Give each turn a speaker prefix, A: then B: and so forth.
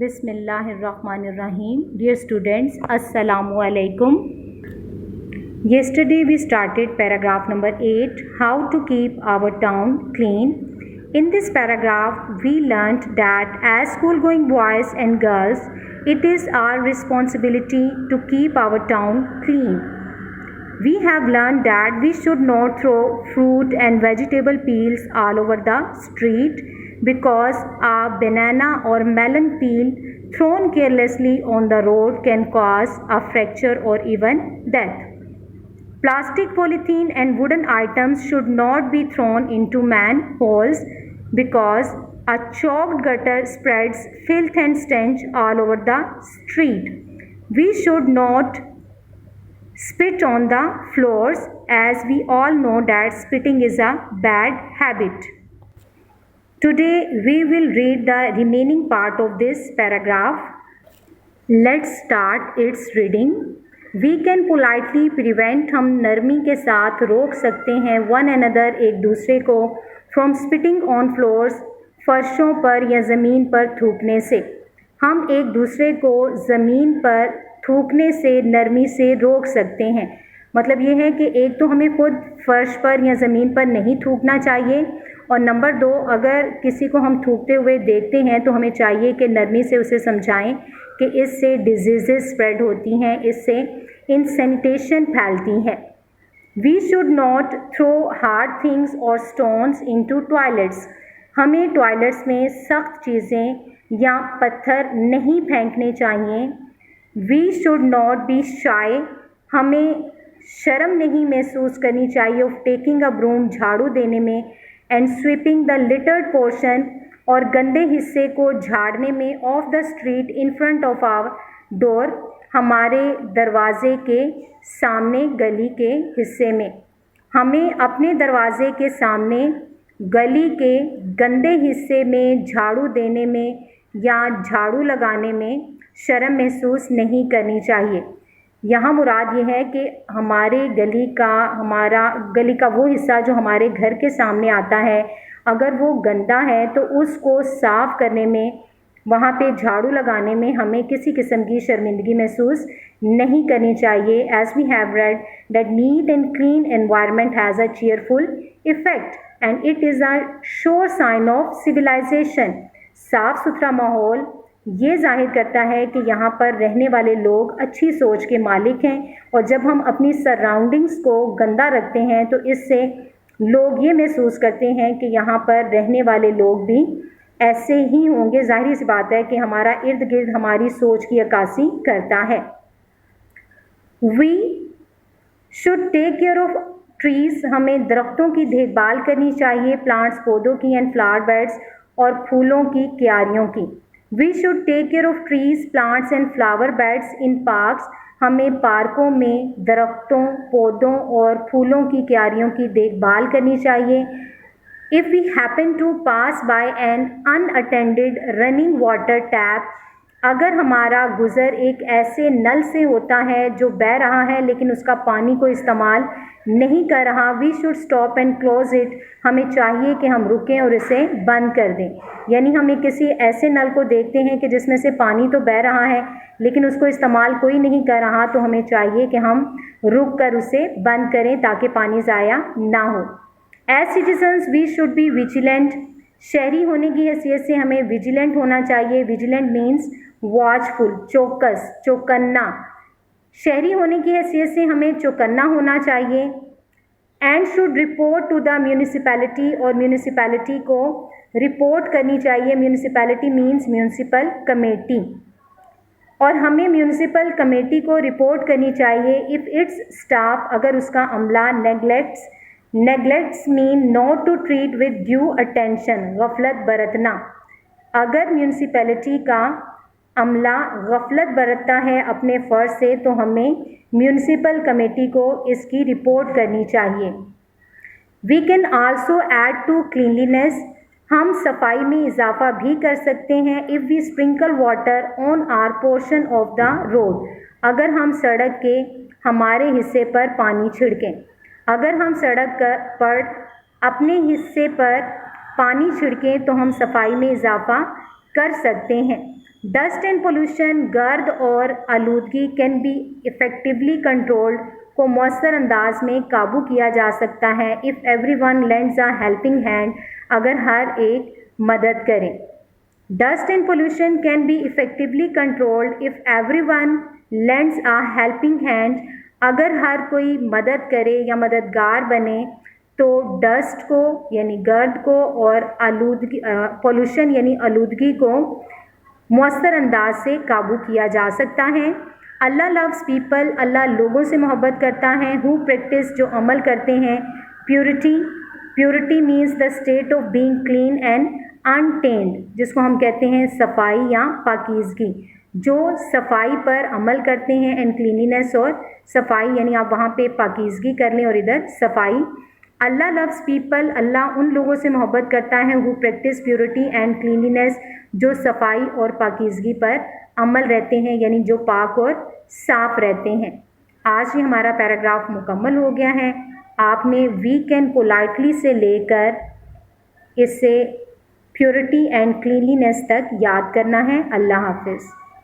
A: Bismillahirrahmanirrahim. Dear students, Assalamu alaikum. Yesterday we started paragraph number 8, how to keep our town clean. In this paragraph, we learnt that as school-going boys and girls, it is our responsibility to keep our town clean. We have learned that we should not throw fruit and vegetable peels all over the street because a banana or melon peel thrown carelessly on the road can cause a fracture or even death. Plastic, polythene and wooden items should not be thrown into manholes because a choked gutter spreads filth and stench all over the street. We should not spit on the floors, as we all know that spitting is a bad habit. Today we will read the remaining part of this paragraph. Let's start its reading. We can politely prevent, हम नरमी के साथ रोक सकते हैं one another, एक दूसरे को, from spitting on floors, फर्शों पर या ज़मीन पर थूकने से. हम एक दूसरे को ज़मीन पर थूकने से नरमी से रोक सकते हैं. मतलब ये है कि एक तो हमें खुद फर्श पर या ज़मीन पर नहीं थूकना चाहिए, और नंबर 2, अगर किसी को हम थूकते हुए देखते हैं तो हमें चाहिए कि नरमी से उसे समझाएं कि इससे डिजीज़ेस स्प्रेड होती हैं, इससे इनसेनिटेशन फैलती है. We should not throw hard things और स्टोन्स इनटू टॉयलेट्स. हमें टॉयलेट्स में सख्त चीज़ें या पत्थर नहीं फेंकने चाहिए. We should not be shy. हमें शर्म नहीं महसूस करनी चाहिए ऑफ टेकिंग अ ब्रूम, झाड़ू देने में, and sweeping the littered portion, और गंदे हिस्से को झाड़ने में, of the street in front of our door, हमारे दरवाजे के सामने गली के हिस्से में. हमें अपने दरवाजे के सामने गली के गंदे हिस्से में झाड़ू देने में या झाड़ू लगाने में शर्म महसूस नहीं करनी चाहिए. यहाँ मुराद ये है कि हमारे गली का वो हिस्सा जो हमारे घर के सामने आता है, अगर वो गंदा है तो उसको साफ़ करने में, वहाँ पे झाड़ू लगाने में हमें किसी किस्म की शर्मिंदगी महसूस नहीं करनी चाहिए. As we have read that neat and clean environment has a cheerful effect and it is a sure sign of civilization. साफ़ सुथरा माहौल ये जाहिर करता है कि यहाँ पर रहने वाले लोग अच्छी सोच के मालिक हैं, और जब हम अपनी सराउंडिंग्स को गंदा रखते हैं तो इससे लोग ये महसूस करते हैं कि यहाँ पर रहने वाले लोग भी ऐसे ही होंगे. ज़ाहिर सी बात है कि हमारा इर्द गिर्द हमारी सोच की अक्कासी करता है. We should take care of trees. हमें दरख्तों की देखभाल करनी चाहिए, प्लांट्स पौधों की, एंड फ्लावर बेड्स और फूलों की क्यारियों की. We should take care of trees, plants and flower beds in parks. हमें पार्कों में दरख्तों, पौधों और फूलों की क्यारियों की देखभाल करनी चाहिए. If we happen to pass by an unattended running water tap, अगर हमारा गुज़र एक ऐसे नल से होता है जो बह रहा है लेकिन उसका पानी को इस्तेमाल नहीं कर रहा, we should stop and close it. हमें चाहिए कि हम रुकें और इसे बंद कर दें. यानी हमें किसी ऐसे नल को देखते हैं कि जिसमें से पानी तो बह रहा है लेकिन उसको इस्तेमाल कोई नहीं कर रहा, तो हमें चाहिए कि हम रुक कर उसे बंद करें ताकि पानी ज़ाया ना हो. As citizens we should be vigilant. शहरी होने की हैसियत से हमें विजिलेंट होना चाहिए. विजिलेंट मीन्स वॉचफुल, चौकस, चौकन्ना. शहरी होने की हैसियत से हमें चौकन्ना होना चाहिए. And should report to the municipality, और म्यूनिसिपैलिटी को रिपोर्ट करनी चाहिए. म्यूनिसिपैलिटी मीन्स म्यूनिसिपल कमेटी, और हमें म्यूनिसिपल कमेटी को रिपोर्ट करनी चाहिए इफ़ इट्स स्टाफ, अगर उसका अमला neglects mean not to treat with due attention, गफलत बरतना. अगर म्यूनिसिपैलिटी का अमला गफलत बरतता है अपने फ़र्ज से तो हमें म्यूनिसिपल कमेटी को इसकी रिपोर्ट करनी चाहिए. We can also add to cleanliness. हम सफाई में इजाफा भी कर सकते हैं. If we sprinkle water on our portion of the road, अगर हम सड़क के हमारे हिस्से पर पानी छिड़कें. अगर हम सड़क पर अपने हिस्से पर पानी छिड़कें तो हम सफाई में इजाफा कर सकते हैं। डस्ट एंड पोल्यूशन, गर्द और आलूदगी कैन बी इफ़ेक्टिवली कंट्रोल्ड, को मौसर अंदाज में काबू किया जा सकता है if everyone lends a helping hand, अगर हर एक मदद करे। Dust and pollution can be effectively controlled if everyone lends a helping hand, अगर हर कोई मदद करे या मददगार बने तो डस्ट को यानी गर्द को और आलूदगी पोल्यूशन यानी आलूदगी को मौसर अंदाज से काबू किया जा सकता है। अल्लाह लव्स पीपल, अल्लाह लोगों से मोहब्बत करता है। हु प्रैक्टिस, जो अमल करते हैं। Purity, purity means the state of being clean and untainted, जिसको हम कहते हैं सफाई या पाकीज़गी, जो सफाई पर अमल करते हैं। एंड क्लीनिनेस, और सफाई यानी आप वहाँ पे पाकीज़गी कर लें और इधर सफाई। अल्लाह लव्स पीपल, अल्लाह उन लोगों से मोहब्बत करता है। Who practice purity and cleanliness, जो सफाई और पाकीज़गी पर अमल रहते हैं, यानी जो पाक और साफ़ रहते हैं। आज ही हमारा पैराग्राफ मुकम्मल हो गया है। आपने वीक एंड पोलाइटली से लेकर इससे प्योरिटी एंड क्लीनलीनेस तक याद करना है। अल्लाह हाफिज़।